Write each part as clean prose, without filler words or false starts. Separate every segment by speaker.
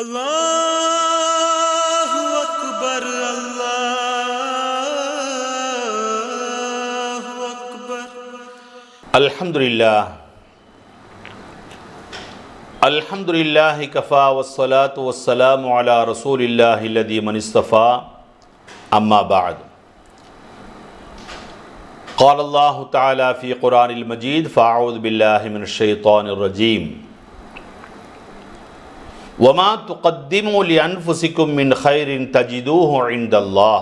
Speaker 1: அல்லாஹு அக்பர் அல்லாஹு அக்பர்.
Speaker 2: அல்ஹம்துலில்லாஹி கஃபா வஸ்ஸலாத்து வஸ்ஸலாமு அலா ரசூலில்லாஹி அல்லதி மன் இஸ்தஃபா அம்மா பஅத். قال الله تعالى في قرآن المجيد فأعوذ بالله من الشيطان الرجيم وما تقدموا لأنفسكم من خير تجدوه عند الله.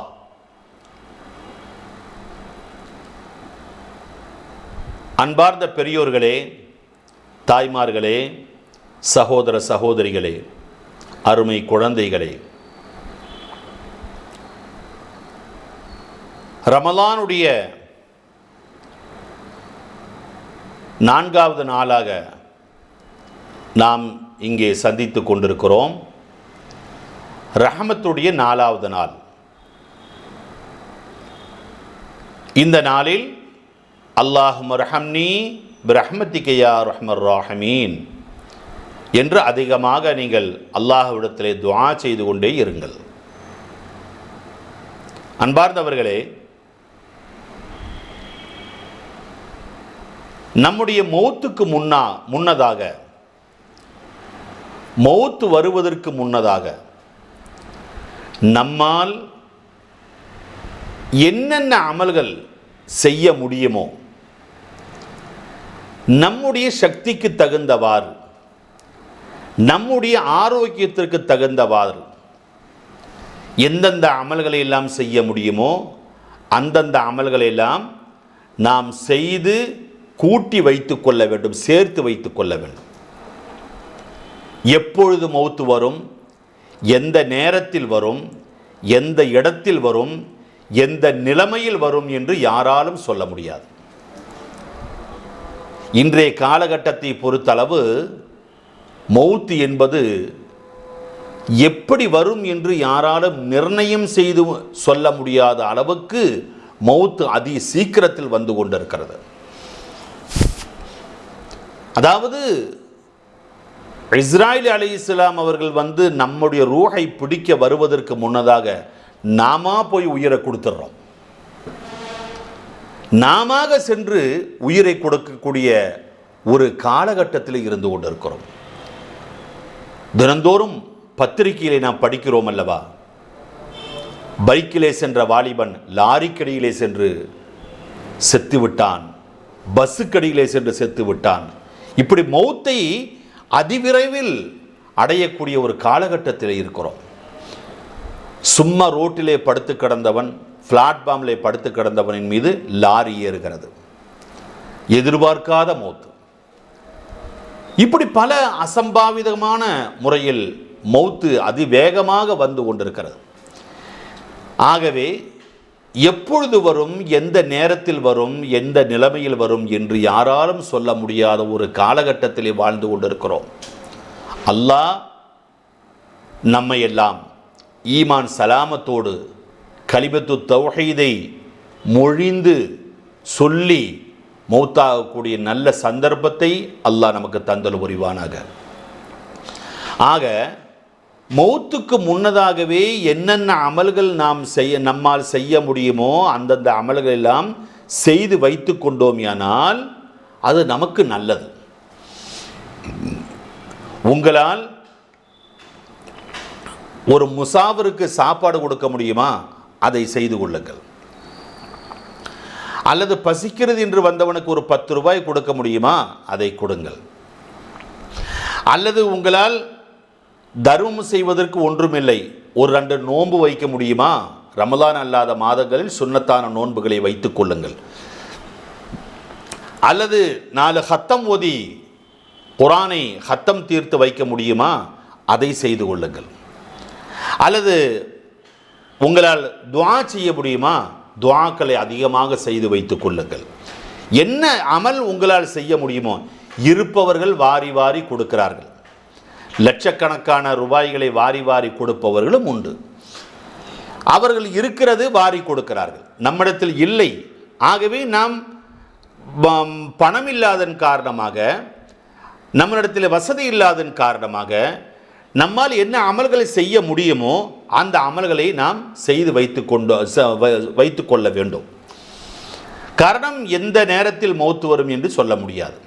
Speaker 2: அன்பார்ந்த பெரியோர்களே, தாய்மார்களே, சகோதர சகோதரிகளே, அருமை குழந்தைகளே, ரமலானுடைய 4வது நாளாக நாம் இங்கே சந்தித்து கொண்டிருக்கிறோம். ரஹமத்துடைய 4வது நாள். இந்த நாளில் அல்லாஹும்ம ரஹம்னி பிரஹ்மதிக யா ரஹ்மர் ராஹிமீன் என்று அதிகமாக நீங்கள் அல்லாஹ்விடத்திலே துஆ செய்து கொண்டே இருங்கள். அன்பார்ந்தவர்களே, நம்முடைய மௌத்துக்கு முன்னதாக, மௌத்து வருவதற்கு முன்னதாக நம்மால் என்னென்ன அமல்கள் செய்ய முடியுமோ நம்முடைய சக்திக்கு தகுந்தவாறு, நம்முடைய ஆரோக்கியத்திற்கு தகுந்தவாறு எந்தெந்த அமல்களை எல்லாம் செய்ய முடியுமோ அந்தந்த அமல்களை எல்லாம் நாம் செய்து கூட்டி வைத்து கொள்ள வேண்டும், சேர்த்து வைத்து கொள்ள வேண்டும். எப்பொழுது மௌத்து வரும், எந்த நேரத்தில் வரும், எந்த இடத்தில் வரும், எந்த நிலைமையில் வரும் என்று யாராலும் சொல்ல முடியாது. இன்றைய காலகட்டத்தை பொறுத்தளவு மௌத்து என்பது எப்படி வரும் என்று யாராலும் நிர்ணயம் செய்து சொல்ல முடியாத அளவுக்கு மௌத்து அதி சீக்கிரத்தில் வந்து கொண்டிருக்கிறது. அதாவது இஸ்ராயில் அலைஹிஸ்ஸலாம் அவர்கள் வந்து நம்முடைய ரூஹை பிடிக்க வருவதற்கு முன்னதாக நாம போய் உயிரை கொடுத்துடுறோம். நாம சென்று உயிரை கொடுக்கக்கூடிய ஒரு காலகட்டத்தில் இருந்து கொண்டிருக்கிறோம். தினந்தோறும் பத்திரிகையிலே நாம் படிக்கிறோம் அல்லவா, பைக்கிலே சென்ற வாலிபன் லாரிக்கடியிலே சென்று செத்து விட்டான், பஸ்ஸுக்கடியிலே சென்று செத்து விட்டான். இப்படி மௌத்தை அதிவிரைவில் அடையக்கூடிய ஒரு காலகட்டத்தில் இருக்கிறோம். சும்மா ரோட்டிலே படுத்து கிடந்தவன், பிளாட்பார்மிலே படுத்து கிடந்தவனின் மீது லாரி ஏறுகிறது. எதிர்பார்க்காத மௌத்து. இப்படி பல அசம்பாவிதமான முறையில் மௌத்து அதிவேகமாக வந்து கொண்டிருக்கிறது. ஆகவே எப்பொழுது வரும், எந்த நேரத்தில் வரும், எந்த நிலைமையில் வரும் என்று யாராலும் சொல்ல முடியாத ஒரு காலகட்டத்திலே வாழ்ந்து கொண்டிருக்கிறோம். அல்லாஹ் நம்மை எல்லாம் ஈமான் சலாமத்தோடு கலிமத்து தௌஹீதை மொழிந்து சொல்லி மௌத்தாகக்கூடிய நல்ல சந்தர்ப்பத்தை அல்லாஹ் நமக்கு தந்தல் புரிவானாக. ஆக மௌத்துக்கு முன்னதாகவே என்னென்ன அமல்கள் நம்மால் செய்ய முடியுமோ அந்தந்த அமல்கள் எல்லாம் செய்து வைத்து கொண்டோமையானால் அது நமக்கு நல்லது. உங்களால் ஒரு முசாஃபிருக்கு சாப்பாடு கொடுக்க முடியுமா? அதை செய்து கொள்ளுங்கள். அல்லது பசிக்கிறது என்று வந்தவனுக்கு ஒரு 10 ரூபாய் கொடுக்க முடியுமா? அதை கொடுங்கள். அல்லது உங்களால் தர்மம் செய்வதற்கு ஒன்றுமில்லை, ஒரு 2 நோன்பு வைக்க முடியுமா? ரமலான் அல்லாத மாதங்களில் சுன்னத்தான நோன்புகளை வைத்துக் கொள்ளுங்கள். அல்லது 4 ஹத்தம் ஓதி குரானை ஹத்தம் தீர்த்து வைக்க முடியுமா? அதை செய்து கொள்ளுங்கள். அல்லது உங்களால் துஆ செய்ய முடியுமா? துஆக்களை அதிகமாக செய்து வைத்துக் கொள்ளுங்கள். என்ன அமல் உங்களால் செய்ய முடியுமோ. இருப்பவர்கள் வாரி வாரி கொடுக்கிறார்கள். லட்சக்கணக்கான ரூபாய்களை வாரி வாரி கொடுப்பவர்களும் உண்டு. அவர்கள் இருக்கிறது வாரி கொடுக்கிறார்கள், நம்மிடத்தில் இல்லை. ஆகவே நாம் பணம் இல்லாதன் காரணமாக, நம்மளிடத்தில் வசதி இல்லாதன் காரணமாக நம்மால் என்ன அமல்களை செய்ய முடியுமோ அந்த அமல்களை நாம் செய்து வைத்து கொள்ள வேண்டும். காரணம், எந்த நேரத்தில் மௌத்து வரும் என்று சொல்ல முடியாது.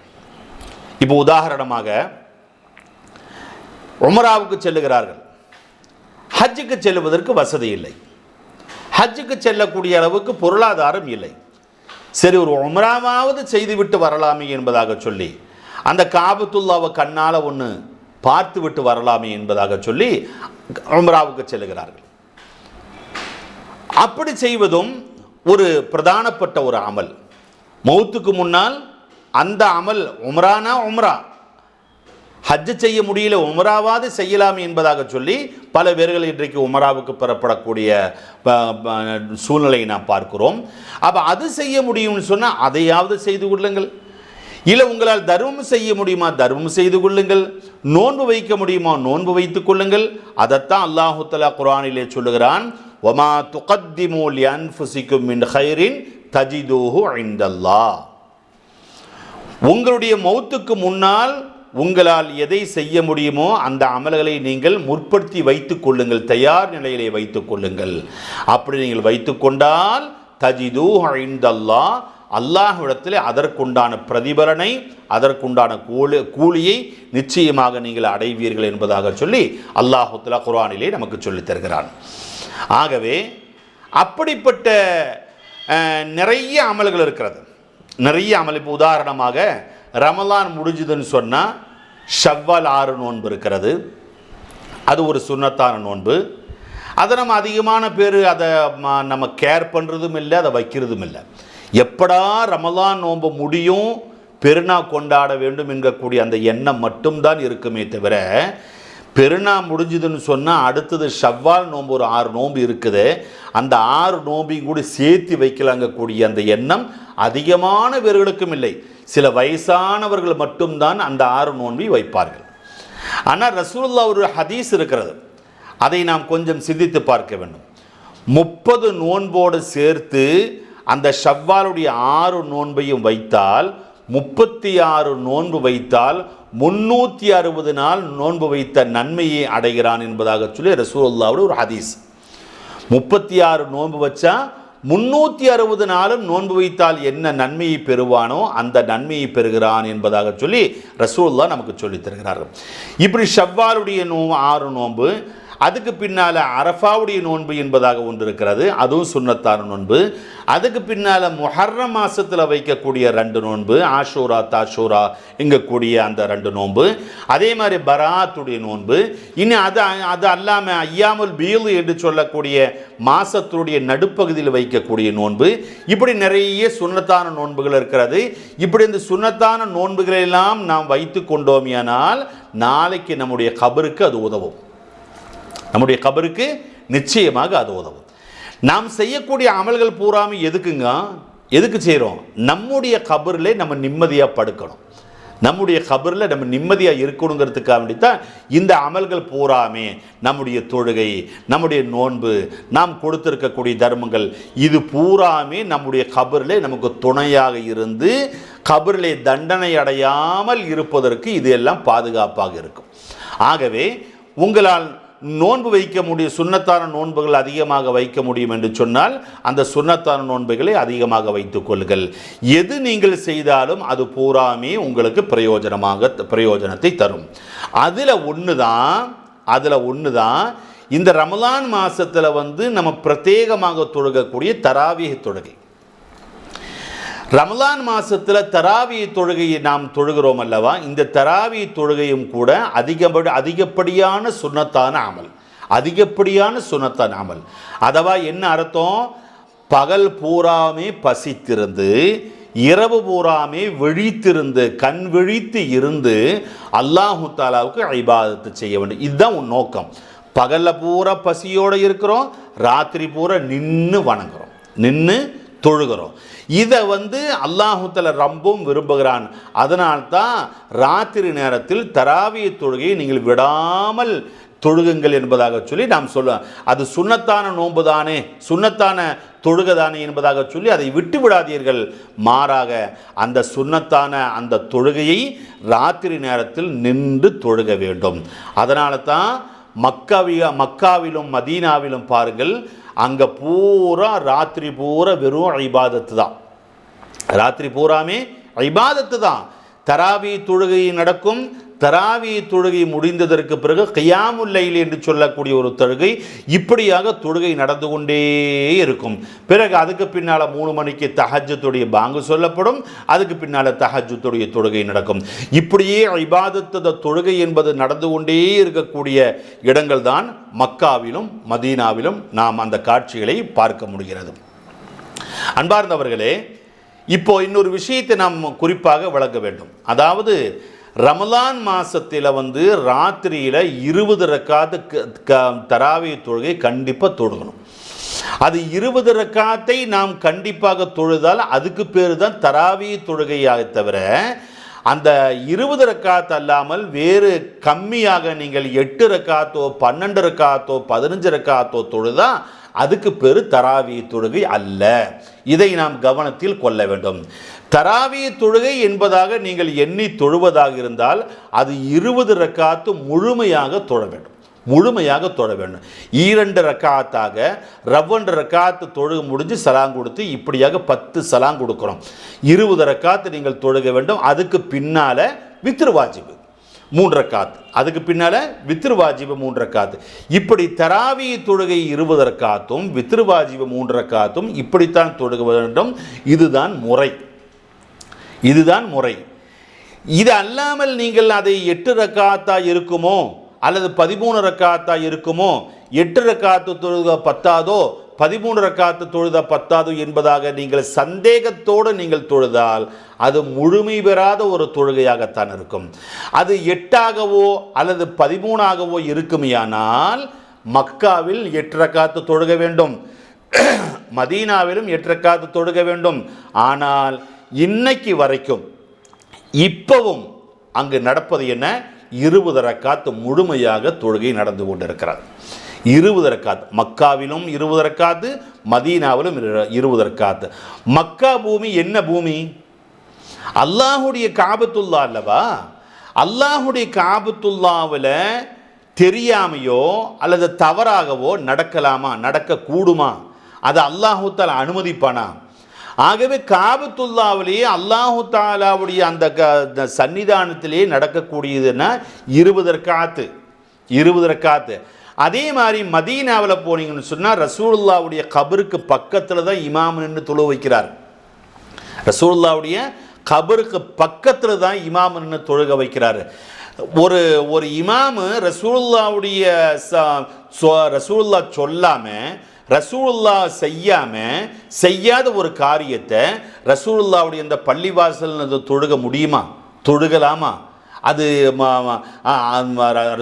Speaker 2: இப்போ உதாரணமாக உம்ராவுக்கு செல்லுகிறார்கள். ஹஜ்ஜுக்கு செல்லுவதற்கு வசதி இல்லை, ஹஜ்ஜுக்கு செல்லக்கூடிய அளவுக்கு பொருளாதாரம் இல்லை. சரி, ஒரு உம்ராவாவது செய்துவிட்டு வரலாமே என்பதாக சொல்லி அந்த காபத்துல்லாவை கண்ணால் ஒன்று பார்த்து விட்டு வரலாமே என்பதாக சொல்லி உம்ராவுக்கு செல்லுகிறார்கள். அப்படி செய்வதும் ஒரு பிரதானப்பட்ட ஒரு அமல். மௌத்துக்கு முன்னால் அந்த அமல் உம்ரானா உம்ரா, ஹஜ்ஜு செய்ய முடியல உம்ராவாவது செய்யலாம் என்பதாக சொல்லி பல பேர்கள் இன்றைக்கு உம்ராவுக்கு பெறப்படக்கூடிய சூழ்நிலையை நாம் பார்க்கிறோம். அப்போ அது செய்ய முடியும்னு சொன்னால் அதையாவது செய்து கொள்ளுங்கள். இல்லை உங்களால் தர்மம் செய்ய முடியுமா, தர்மம் செய்து கொள்ளுங்கள். நோன்பு வைக்க முடியுமா, நோன்பு வைத்துக் கொள்ளுங்கள். அதைத்தான் அல்லாஹு தஆலா குர்ஆனிலே சொல்லுகிறான், வமா துகத்திமு லிஅன்ஃபுசிக்கும் மின் கைரின் தஜிதூஹு இன்தல்லாஹ். உங்களுடைய மௌத்துக்கு முன்னால் உங்களால் எதை செய்ய முடியுமோ அந்த அமல்களை நீங்கள் முற்படுத்தி வைத்துக் கொள்ளுங்கள், தயார் நிலையிலே வைத்துக் கொள்ளுங்கள். அப்படி நீங்கள் வைத்துக் கொண்டால் தஜிதூஹு இன்தல்லாஹ், அல்லாஹ்விடத்தில் அதற்குண்டான பிரதிபலனை, அதற்குண்டான கூலியை நிச்சயமாக நீங்கள் அடைவீர்கள் என்பதாக சொல்லி அல்லாஹ் தஆலா குர்ஆனிலே நமக்கு சொல்லித் தருகிறான். ஆகவே அப்படிப்பட்ட நிறைய அமல்கள் இருக்கிறது, நிறைய அமல். இப்போ உதாரணமாக ரமலான் முடிஞ்சுதுன்னு சொன்னால் ஷவ்வால் 6 நோன்பு இருக்கிறது. அது ஒரு சுன்னத்தான நோன்பு. அதை நம்ம அதிகமான பேர் அதை நம்ம கேர் பண்ணுறதும் இல்லை, அதை வைக்கிறதும் இல்லை. எப்படா ரமலான் நோன்பு முடியும், பெருநா கொண்டாட வேண்டும் என்கக்கூடிய அந்த எண்ணம் மட்டும்தான் இருக்குமே தவிர, பெருநா முடிஞ்சுதுன்னு சொன்னால் அடுத்தது ஷவ்வால் நோன்பு ஒரு 6 நோன்பு இருக்குது, அந்த 6 நோன்பையும் கூட சேர்த்து வைக்கலாங்கக்கூடிய அந்த எண்ணம் அதிகமான பேர்களுக்கும் இல்லை. சில வயசானவர்கள் மட்டும்தான் அந்த 6 நோன்பை வைப்பார்கள். ஆனால் ரசூலுல்லாஹ் ஒரு ஹதீஸ் இருக்கிறது, அதை நாம் கொஞ்சம் சிந்தித்து பார்க்க வேண்டும். 30 நோன்போடு சேர்த்து அந்த ஷவ்வாலுடைய 6 நோன்பையும் வைத்தால் 36 நோன்பு வைத்தால் 360 நாள் நோன்பு வைத்த நன்மையை அடைகிறான் என்பதாக சொல்லி ரசூலுல்லாஹ்வுடைய ஒரு ஹதீஸ். 36 நோன்பு வச்சா 360 நாளும் நோன்பு வைத்தால் என்ன நன்மையை பெறுவானோ அந்த நன்மையை பெறுகிறான் என்பதாக சொல்லி ரசூலுல்லாஹ் நமக்கு சொல்லித் தருகிறார்கள். இப்படி ஷவ்வாலுடைய 6 நோன்பு, அதுக்கு பின்னால் அரஃபாவுடைய நோன்பு என்பதாக ஒன்று இருக்கிறது, அதுவும் சுன்னத்தான நோன்பு. அதுக்கு பின்னால் முஹர்ரம் மாதத்தில் வைக்கக்கூடிய 2 நோன்பு, ஆஷூரா தாஷூரா எங்கக்கூடிய அந்த 2 நோன்பு. அதே மாதிரி பராத்துடைய நோன்பு. இன்னும் அது அல்லாமல் ஐயாமுல் பீல் என்று சொல்லக்கூடிய மாதத்துடைய நடுப்பகுதியில் வைக்கக்கூடிய நோன்பு. இப்படி நிறைய சுன்னத்தான நோன்புகள் இருக்கிறது. இப்படி இந்த சுன்னத்தான நோன்புகளெல்லாம் நாம் வைத்து கொண்டோமியானால் நாளைக்கு நம்முடைய கபருக்கு அது உதவும், நம்முடைய கபருக்கு நிச்சயமாக அது உதவும். நாம் செய்யக்கூடிய அமல்கள் பூராமே எதுக்கு செய்கிறோம்? நம்முடைய கபரில் நம்ம நிம்மதியாக படுக்கணும், நம்முடைய கபரில் நம்ம நிம்மதியாக இருக்கணுங்கிறதுக்காக வேண்டித்தான் இந்த அமல்கள் பூராமே. நம்முடைய தொழுகை, நம்முடைய நோன்பு, நாம் கொடுத்திருக்கக்கூடிய தர்மங்கள், இது பூராமே நம்முடைய கபரில் நமக்கு துணையாக இருந்து கபரிலே தண்டனை அடையாமல் இருப்பதற்கு இது எல்லாம் பாதுகாப்பாக இருக்கும். ஆகவே உங்களால் நோன்பு வைக்க முடியும், சுன்னத்தான நோன்புகள் அதிகமாக வைக்க முடியும் என்று சொன்னால் அந்த சுன்னத்தான நோன்புகளை அதிகமாக வைத்துக் கொள்ளுங்கள். எது நீங்கள் செய்தாலும் அது பூராமே உங்களுக்கு பிரயோஜனத்தை தரும். அதில் ஒன்று தான் இந்த ரமலான் மாதத்தில் நம்ம பிரத்யேகமாக தொழுகக்கூடிய தராவீஹ் தொழுகை. ரமலான் மாதத்தில் தராவீஹ் தொழுகையை நாம் தொழுகிறோம் அல்லவா, இந்த தராவீஹ் தொழுகையும் கூட அதிகப்படியான சுன்னத்தான அமல். அதவா என்ன அர்த்தம்? பகல் பூராமே பசித்திருந்து, இரவு பூராமே விழித்திருந்து, கண் விழித்து இருந்து அல்லாஹு தாலாவுக்கு இபாதத்து செய்ய வேண்டும். இதுதான் உன் நோக்கம். பகலில் பூரா பசியோடு இருக்கிறோம், ராத்திரி பூரா நின்று வணங்குறோம், நின்று தொழுகிறோம். இதை அல்லாஹு தஆலா ரொம்பவும் விரும்புகிறான். அதனால்தான் ராத்திரி நேரத்தில் தராவீஹ் தொழுகையை நீங்கள் விடாமல் தொழுகுங்கள் என்பதாக சொல்லி நாம் சொல்லுவோம். அது சுன்னத்தான நோன்பு தானே, சுன்னத்தான தொழுகதானே என்பதாக சொல்லி அதை விட்டு விடாதீர்கள். மாறாக அந்த சுன்னத்தான அந்த தொழுகையை ராத்திரி நேரத்தில் நின்று தொழுக வேண்டும். அதனால தான் மக்காவிலும் மதீனாவிலும் பாருங்கள், அங்கே பூரா ராத்திரி பூரா வெறும் இபாதத்து தான். ராத்திரி பூராமே இபாதத்து தான். தராவி தொழுகை நடக்கும். தராவி தொழுகை முடிந்ததற்கு பிறகு கியாமுல் லைல் என்று சொல்லக்கூடிய ஒரு தொழுகை, இப்படியாக தொழுகை நடந்து கொண்டே இருக்கும். பிறகு அதுக்கு பின்னால் 3 மணிக்கு தஹஜ்ஜுடைய பாங்கு சொல்லப்படும். அதுக்கு பின்னால் தஹஜ்ஜுடைய தொழுகை நடக்கும். இப்படியே இபாதத்து தொழுகை என்பது நடந்து கொண்டே இருக்கக்கூடிய இடங்கள் தான் மக்காவிலும் மதீனாவிலும் நாம் அந்த காட்சிகளை பார்க்க முடிகிறது. அன்பார்ந்தவர்களே, இப்போ இன்னொரு விஷயத்தை நாம் குறிப்பாக விளக்க வேண்டும். அதாவது ரமலான் மாசத்தில் ராத்திரியில் 20 ரக்காத்து தராவி தொழுகை கண்டிப்பாக தொழுகணும். அது 20 ரக்காத்தை நாம் கண்டிப்பாக தொழுதால் அதுக்கு பேர் தான் தராவி தொழுகையாக தவிர, அந்த 20 ரக்காத் அல்லாமல் வேறு கம்மியாக நீங்கள் 8 ரக்காத்தோ 12 ரக்காத்தோ 15 ரக்காத்தோ தொழுதா அதுக்கு பேர் தராவி தொழுகை அல்ல. இதை நாம் கவனத்தில் கொள்ள வேண்டும். தராவி தொழுகை என்பதாக நீங்கள் எண்ணி தொழுவதாக இருந்தால் அது 20 ரக்காத்து முழுமையாக தொழ வேண்டும். முழுமையாக தொழ வேண்டும். 2 ரக்காத்தாக 2 ரக்காத்து தொழுக முடிஞ்சு சலாம் கொடுத்து இப்படியாக 10 சலாம் கொடுக்கிறோம். 20 ரக்காத்து நீங்கள் தொழுக வேண்டும். அதுக்கு பின்னால வித்ரு வாஜிபு 3 ரக்காத்து, அதுக்கு பின்னால வித்ரு வாஜிபு 3 ரக்காத்து. இப்படி தராவி தொழுகை 20 ரக்காத்தும் வித்ரு வாஜிபு 3 ரக்காத்தும் இப்படித்தான் தொழுக வேண்டும். இதுதான் முறை. இதுதான் முறை. இது அல்லாமல் நீங்கள் அதை 8 ரக்காத்தா இருக்குமோ அல்லது 13 ரக்காத்தா இருக்குமோ, 8 ரக்காத்து தொழுக பத்தாதோ 13 ரக்காத்து தொழுத பத்தாதோ என்பதாக நீங்கள் சந்தேகத்தோடு நீங்கள் தொழுதால் அது முழுமை பெறாத ஒரு தொழுகையாகத்தான் இருக்கும். அது 8ஆகவோ அல்லது 13ஆகவோ இருக்குமையானால் மக்காவில் 8 ரக்காத்து தொழுக வேண்டும், மதீனாவிலும் 8 ரக்காத்து தொழுக வேண்டும். ஆனால் இன்னைக்கு வரைக்கும் இப்பவும் அங்கு நடப்பது என்ன? 20 ரக்காத்து முழுமையாக தொழுகை நடந்து கொண்டிருக்கிறார். 20 ரக்காத்து மக்காவிலும் 20 ரக்காத்து, மதீனாவிலும் 20 ரக்காத்து. மக்கா பூமி என்ன பூமி? அல்லாஹுடைய காபத்துல்லா அல்லவா? அல்லாஹுடைய காபத்துல்லாவில் தெரியாமையோ அல்லது தவறாகவோ நடக்கலாமா? நடக்க கூடுமா? அது அல்லாஹு தாலா அனுமதிப்பானா? ஆகவே காபத்துல்லாவிலேயே அல்லாஹு தாலாவுடைய அந்த சன்னிதானத்திலேயே நடக்கக்கூடியதுன்னா 20 ரக்காத்து, 20 ரக்காத்து. அதே மாதிரி மதீனாவில் போனீங்கன்னு சொன்னால் ரசூலுல்லாவுடைய கபருக்கு பக்கத்தில் தான் இமாம் நின்று தொழு வைக்கிறார். ரசூலுல்லாவுடைய கபருக்கு பக்கத்தில் தான் இமாம் நின்று தொழுக வைக்கிறார். ஒரு இமாமு ரசூலுல்லாவுடைய ரசூலுல்லா சொல்லாமல் ரசூலுல்லா செய்யாத ஒரு காரியத்தை ரசூலுல்லாவுடைய இந்த பள்ளிவாசல் தொழுக முடியுமா? தொழுகலாமா? அது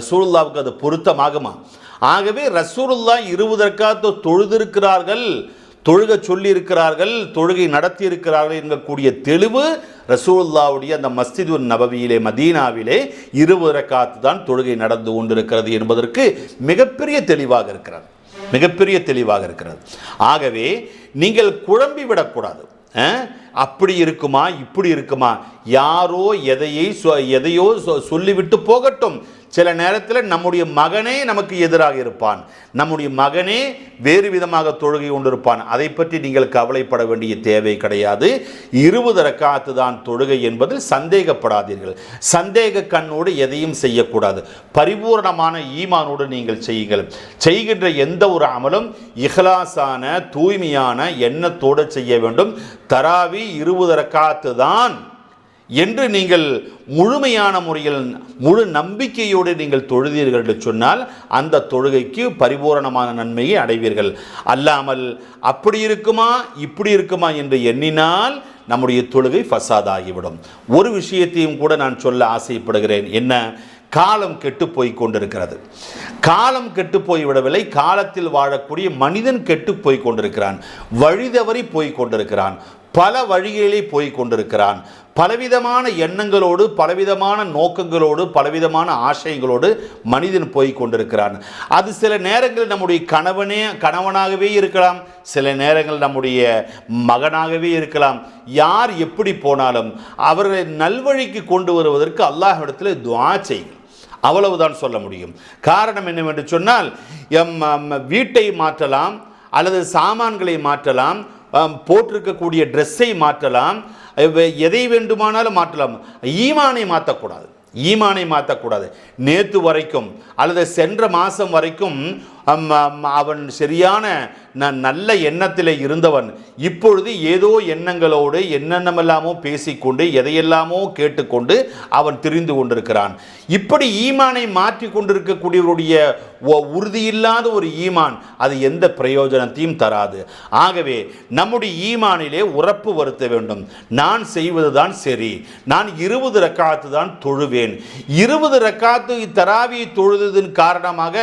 Speaker 2: ரசூலுல்லாவுக்கு அது பொருத்தமாகுமா? ஆகவே ரசூலுல்லா 20 ரக்காத்து தொழுதிருக்கிறார்கள், தொழுக சொல்லியிருக்கிறார்கள், தொழுகை நடத்தி இருக்கிறார்கள் என்கக்கூடிய தெளிவு ரசூலுல்லாவுடைய அந்த மஸ்ஜிது நபவியிலே மதீனாவிலே 20 ரக்காத்து தான் தொழுகை நடந்து கொண்டிருக்கிறது என்பதற்கு மிகப்பெரிய தெளிவாக இருக்கிறது, மிகப்பெரிய தெளிவாக இருக்கிறது. ஆகவே நீங்கள் குழம்பி விடக்கூடாது. அப்படி இருக்குமா இப்படி இருக்குமா, யாரோ எதையோ சொல்லிவிட்டு போகட்டும். சில நேரத்தில் நம்முடைய மகனே நமக்கு எதிராக இருப்பான், நம்முடைய மகனே வேறு விதமாக தொழுகை கொண்டிருப்பான். அதை பற்றி நீங்கள் கவலைப்பட வேண்டிய தேவை கிடையாது. 20 ரக்காத்து தான் தொழுகை என்பதில் சந்தேகப்படாதீர்கள். சந்தேக கண்ணோடு எதையும் செய்யக்கூடாது. பரிபூர்ணமான ஈமானோடு நீங்கள் செய்யுங்கள். செய்கின்ற எந்த ஒரு அமலும் இஹ்லாஸான தூய்மையான எண்ணத்தோடு செய்ய வேண்டும். தராவி 20 ரக்காத்து தான் என்று நீங்கள் முழுமையான முறையில் முழு நம்பிக்கையோடு நீங்கள் தொழுதீர்கள் என்று சொன்னால் அந்த தொழுகைக்கு பரிபூரணமான நன்மையை அடைவீர்கள். அல்லாமல் அப்படி இருக்குமா இப்படி இருக்குமா என்று எண்ணினால் நம்முடைய தொழுகை ஃபசாதாகிவிடும். ஒரு விஷயத்தையும் கூட நான் சொல்ல ஆசைப்படுகிறேன். என்ன? காலம் கெட்டு போய் கொண்டிருக்கிறது. காலம் கெட்டு போய்விடவில்லை, காலத்தில் வாழக்கூடிய மனிதன் கெட்டு போய் கொண்டிருக்கிறான், வழிதவறி போய் கொண்டிருக்கிறான். பல வழிகளிலே போய் கொண்டிருக்கிறான். பலவிதமான எண்ணங்களோடு, பலவிதமான நோக்கங்களோடு, பலவிதமான ஆசைகளோடு மனிதன் போய் கொண்டிருக்கிறான். அது சில நேரங்களில் நம்முடைய கணவனாகவே இருக்கலாம், சில நேரங்கள் நம்முடைய மகனாகவே இருக்கலாம். யார் எப்படி போனாலும் அவர்களை நல்வழிக்கு கொண்டு வருவதற்கு அல்லாஹ்விடத்தில் துஆ செய்யுங்கள், அவ்வளவுதான் சொல்ல முடியும். காரணம் என்னவென்று சொன்னால், வீட்டை மாற்றலாம், அல்லது சாமான்களை மாற்றலாம், போட்டிருக்கக்கூடிய ட்ரெஸ்ஸை மாற்றலாம், எதை வேண்டுமானாலும் மாற்றலாம். ஈமானை மாற்றக்கூடாது, ஈமானை மாற்றக்கூடாது. நேற்று வரைக்கும் அல்லது சென்ற மாதம் வரைக்கும் அவன் சரியான நல்ல எண்ணத்தில் இருந்தவன் இப்பொழுது ஏதோ எண்ணங்களோடு என்னென்னமெல்லாமோ பேசிக்கொண்டு எதையெல்லாமோ கேட்டுக்கொண்டு அவன் திரிந்து கொண்டிருக்கிறான். இப்படி ஈமானை மாற்றி கொண்டிருக்கக்கூடியவருடைய உறுதியில்லாத ஒரு ஈமான் அது எந்த பிரயோஜனத்தையும் தராது. ஆகவே நம்முடைய ஈமானிலே உறப்பு வருத்த வேண்டும். நான் செய்வதுதான் சரி, நான் 20 ரக்காத்து தான் தொழுவேன். 20 ரக்காத்து தராவியை தொழுததின் காரணமாக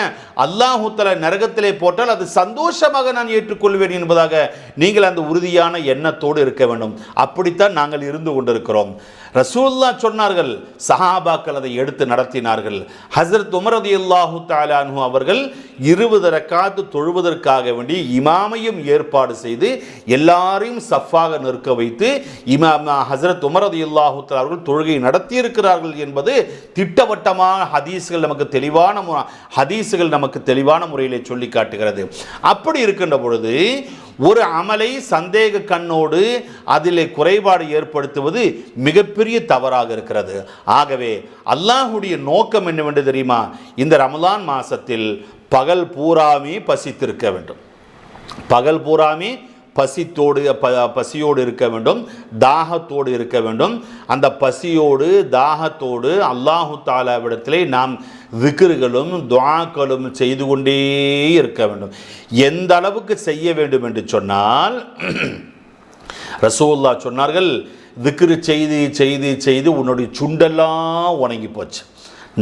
Speaker 2: அல்லாஹ் தஆலா நரகத்திலே போட்டால் அது சந்தோஷமாக நான் ஏற்றுக்கொள்வேன் என்பதாக நீங்கள் அந்த உறுதியான எண்ணத்தோடு இருக்க வேண்டும். அப்படித்தான் நாங்கள் இருந்து கொண்டிருக்கிறோம். ரசூலுல்லாஹ் சொன்னார்கள், சஹாபாக்கள் அதை எடுத்து நடத்தினார்கள். ஹஸ்ரத் உமர் ரலியல்லாஹு தஆலா அன்ஹு அவர்கள் 20 ரக்காத்து தொழுவதற்காக வேண்டி இமாமையும் ஏற்பாடு செய்து எல்லாரையும் சஃபாக நிற்க வைத்து ஹஸ்ரத் உமர் ரலியல்லாஹு தஆலா அவர்கள் தொழுகை நடத்தி இருக்கிறார்கள் என்பது திட்டவட்டமான ஹதீஸ்கள் நமக்கு தெளிவான முறையிலே சொல்லி காட்டுகிறது. அப்படி இருக்கின்ற பொழுது ஒரு அமலை சந்தேக கண்ணோடு அதிலே குறைபாடு ஏற்படுத்துவது மிகப்பெரிய தவறாக இருக்கிறது. ஆகவே அல்லாஹ்வுடைய நோக்கம் என்னவென்று தெரியுமா? இந்த ரமலான் மாசத்தில் பகல் பூராமே பசித்திருக்க வேண்டும், பகல் பூராமே பசியோடு இருக்க வேண்டும், தாகத்தோடு இருக்க வேண்டும். அந்த பசியோடு தாகத்தோடு அல்லாஹு தஆலாவிடத்திலே நாம் விக்ருகளும் துஆக்களும் செய்து கொண்டே இருக்க வேண்டும். எந்த அளவுக்கு செய்ய வேண்டும் என்று சொன்னால், ரசூலுல்லாஹ் சொன்னார்கள், விக்ரு செய்து உன்னுடைய சுண்டெல்லாம் உணங்கி போச்சு,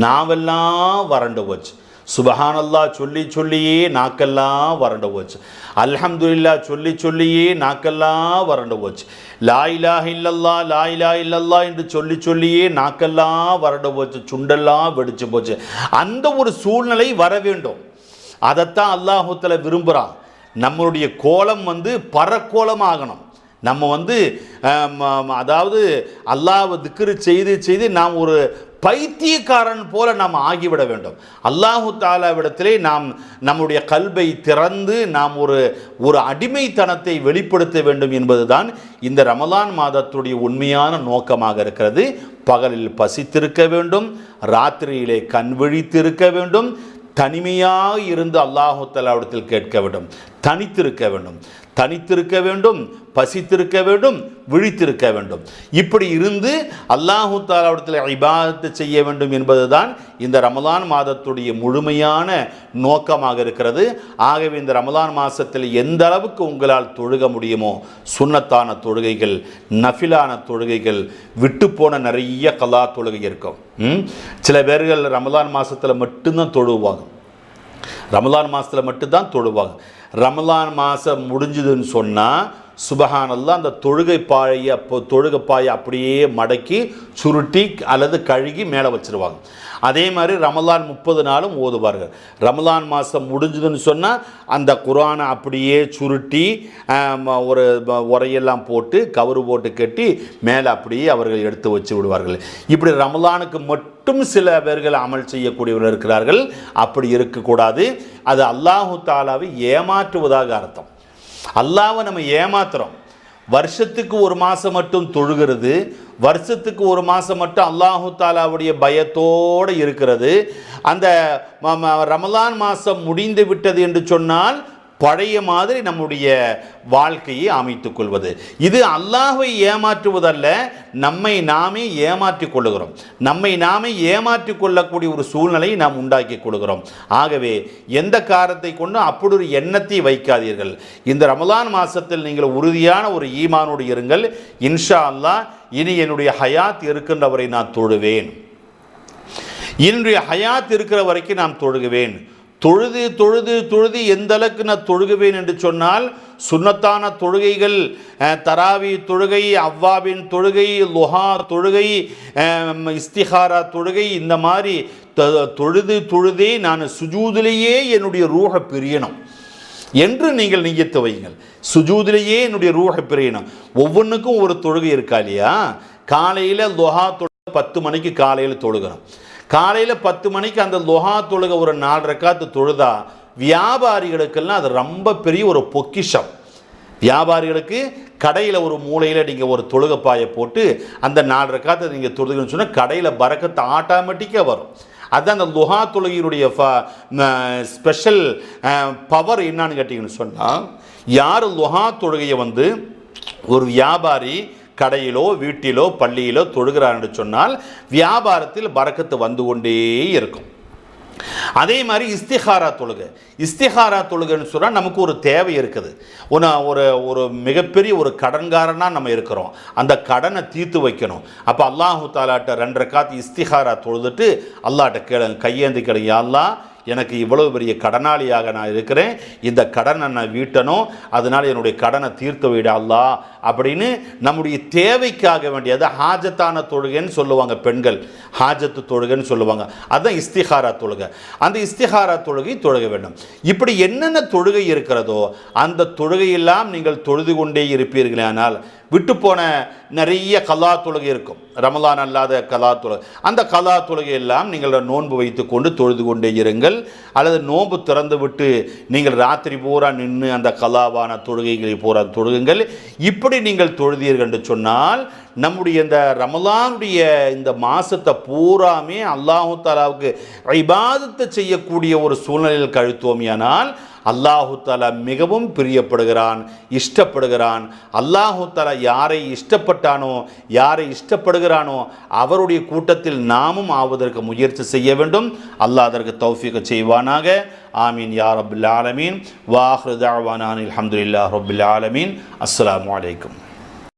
Speaker 2: நாவெல்லாம் வறண்டு போச்சு, சுபஹானல்லாஹ் சொல்லியே நாக்கெல்லாம் வறண்டு போச்சு, அல்ஹம்துலில்லாஹ் சொல்லியே நாக்கெல்லாம் வறண்டு போச்சு, லா இலாஹ இல்லல்லாஹ் என்று சொல்லியே நாக்கெல்லாம் வறண்டு போச்சு, சுண்டெல்லாம் வெடிச்சு போச்சு. அந்த ஒரு சூழ்நிலை வர வேண்டும். அதைத்தான் அல்லாஹ் தஆலா விரும்புகிறான். நம்மளுடைய கோலம் பரக்கோலம் ஆகணும். நம்ம அதாவது அல்லாஹ் திக்ரு செய்து நாம் ஒரு பைத்தியக்காரன் போல நாம் ஆகிவிட வேண்டும். அல்லாஹு தஆலாவிடத்திலே நாம் நம்முடைய கல்பை திறந்து நாம் ஒரு அடிமைத்தனத்தை வெளிப்படுத்த வேண்டும் என்பதுதான் இந்த ரமலான் மாதத்துடைய உண்மையான நோக்கமாக இருக்கிறது. பகலில் பசித்திருக்க வேண்டும், ராத்திரியிலே கண் விழித்திருக்க வேண்டும், தனிமையாக இருந்து அல்லாஹு தஆலாவிடத்தில் கேட்க வேண்டும், தனித்திருக்க வேண்டும், பசித்திருக்க வேண்டும், விழித்திருக்க வேண்டும். இப்படி இருந்து அல்லாஹு தஆலாவிடத்தில் இபாதத் செய்ய வேண்டும் என்பதுதான் இந்த ரமலான் மாதத்துடைய முழுமையான நோக்கமாக இருக்கிறது. ஆகவே இந்த ரமலான் மாதத்தில் எந்த அளவுக்கு உங்களால் தொழுக முடியுமோ, சுன்னத்தான தொழுகைகள், நஃபிலான தொழுகைகள், விட்டு போன நிறைய கலா தொழுகை இருக்கும். சில பேர்கள் ரமலான் மாதத்தில் மட்டும்தான் தொழுவாங்க, ரமலான் மாதம் முடிஞ்சதுன்னு சொன்னால் சுபஹானல்லாஹ் அந்த தொழுகை பாயை அப்படியே மடக்கி சுருட்டி அல்லது கழுகி மேலே வச்சுருவாங்க. அதே மாதிரி ரமலான் 30 நாளும் ஓதுவார்கள். ரமலான் மாதம் முடிஞ்சதுன்னு சொன்னால் அந்த குர்ஆனை அப்படியே சுருட்டி ஒரு உரையெல்லாம் போட்டு கவரு போட்டு கட்டி மேலே அப்படியே அவர்கள் எடுத்து வச்சு விடுவார்கள். இப்படி ரமலானுக்கு மட்டும் சில பேர்கள் அமல் செய்யக்கூடியவர்கள் இருக்கிறார்கள். அப்படி இருக்கக்கூடாது. அது அல்லாஹு தஆலாவை ஏமாற்றுவதாக அர்த்தம். அல்லாஹ்வை நம்ம ஏமாத்துறோம். வருஷத்துக்கு ஒரு மாதம் மட்டும் தொழுகிறது, வருஷத்துக்கு ஒரு மாதம் மட்டும் அல்லாஹு தஆலாவுடைய பயத்தோடு இருக்கிறது. அந்த ரமலான் மாதம் முடிந்து விட்டது என்று சொன்னால் பழைய மாதிரி நம்முடைய வாழ்க்கையை அமைத்துக் கொள்வது. இது அல்லாஹ்வை ஏமாற்றுவதல்ல, நம்மை நாமே ஏமாற்றிக் கொள்ளுகிறோம். நம்மை நாமே ஏமாற்றிக் கொள்ளக்கூடிய ஒரு சூழ்நிலையை நாம் உண்டாக்கி கொள்கிறோம். ஆகவே எந்த காரணத்தை கொண்டு அப்படி ஒரு எண்ணத்தை வைக்காதீர்கள். இந்த ரமலான் மாதத்தில் நீங்கள் உறுதியான ஒரு ஈமானோடு இருங்கள். இன்ஷா அல்லாஹ் இனி என்னுடைய ஹயாத் இருக்கின்றவரை நான் தொழுவேன், என்னுடைய ஹயாத் இருக்கிற வரைக்கும் நான் தொழுகுவேன், தொழுது தொழுது தொழுது எந்த அளவுக்கு நான் தொழுகுவேன் என்று சொன்னால், சுன்னத்தான தொழுகைகள், தராவி தொழுகை, அவ்வாபின் தொழுகை, லுஹா தொழுகை, இஸ்திகாரா தொழுகை, இந்த மாதிரி தொழுது தொழுதே நான் சுஜூதிலேயே என்னுடைய ரூஹ பிரியணும் என்று நீங்கள் நியத்து வையுங்கள். சுஜூதிலேயே என்னுடைய ரூஹ பிரியணும். ஒவ்வொன்றுக்கும் ஒரு தொழுகை இருக்கா இல்லையா? காலையில் லுஹா தொழுகை 10 மணிக்கு காலையில் தொழுகணும். காலையில் 10 மணிக்கு அந்த லுஹா தொழுகை ஒரு 4 ரக்காத்து தொழுதா வியாபாரிகளுக்கெல்லாம் அது ரொம்ப பெரிய ஒரு பொக்கிஷம். வியாபாரிகளுக்கு கடையில் ஒரு மூலையில் நீங்கள் ஒரு தொழுகை பாயை போட்டு அந்த 4 ரக்காத்தை நீங்கள் தொழுதுன்னு சொன்னால் கடையில் பரக்கத்து ஆட்டோமேட்டிக்காக வரும். அதுதான் அந்த லுஹா தொழுகையினுடைய ஸ்பெஷல் பவர் என்னன்னு கேட்டிங்கன்னு சொன்னால், யார் லுஹா தொழுகையை ஒரு வியாபாரி கடையிலோ வீட்டிலோ பள்ளியிலோ தொழுகிறார் என்று சொன்னால் வியாபாரத்தில் பரக்கத்து வந்து கொண்டே இருக்கும். அதே மாதிரி இஸ்திகாரா தொழுகைன்னு சொன்னால் நமக்கு ஒரு தேவை இருக்குது. ஒரு மிகப்பெரிய ஒரு கடன்காரனாக நம்ம இருக்கிறோம். அந்த கடனை தீர்த்து வைக்கணும். அப்போ அல்லாஹு தாலாட்ட 2 ரக்காத் இஸ்திகாரா தொழுதுட்டு அல்லாட்ட கேளுங்க, கையேந்தி கேளுங்க, யா அல்லாஹ் எனக்கு இவ்வளவு பெரிய கடனாளியாக நான் இருக்கிறேன், இந்த கடனை நான் வீட்டணும், அதனால் என்னுடைய கடனை தீர்த்து விட அல்லாஹ் அப்படின்னு நம்முடைய தேவைக்காக வேண்டியது ஹாஜத்தான தொழுகைன்னு சொல்லுவாங்க பெண்கள், ஹாஜத்து தொழுகைன்னு சொல்லுவாங்க. அதுதான் இஸ்திகாரா தொழுகை. அந்த இஸ்திகாரா தொழுகை தொழுக வேண்டும். இப்படி என்னென்ன தொழுகை இருக்கிறதோ அந்த தொழுகையெல்லாம் நீங்கள் தொழுது கொண்டே இருப்பீர்களானால், விட்டு போன நிறைய கலா தொழுகை இருக்கும், ரமலான் அல்லாத கலா தொழுகை, அந்த கலா தொழுகையெல்லாம் நீங்கள் நோன்பு வைத்து கொண்டு தொழுது கொண்டே இருங்கள். அல்லது நோன்பு திறந்து விட்டு நீங்கள் ராத்திரி பூரா நின்று அந்த கலாவான தொழுகைகளை பூரா தொழுகுங்கள். இப்படி நீங்கள் தொழுதீர்கள் என்று சொன்னால் நம்முடைய இந்த ரமலானுடைய இந்த மாதத்தை பூராமே அல்லாஹு தாலாவுக்கு இபாதத்தை செய்யக்கூடிய ஒரு சூழ்நிலையில் கழித்தோமியானால் அல்லாஹு தாலா மிகவும் பிரியப்படுகிறான், இஷ்டப்படுகிறான். அல்லாஹு தாலா யாரை இஷ்டப்பட்டானோ, யாரை இஷ்டப்படுகிறானோ அவருடைய கூட்டத்தில் நாமும் ஆவதற்கு முயற்சி செய்ய வேண்டும். அல்லாஹ் அதற்கு தௌஃபீக் செய்வானாக. ஆமீன் யா ரப்பில் ஆலமீன். வ ஆகிரு தஅவானா அல்ஹம்துலில்லாஹி ரப்பில் ஆலமீன். அஸ்ஸலாமு அலைக்கும்.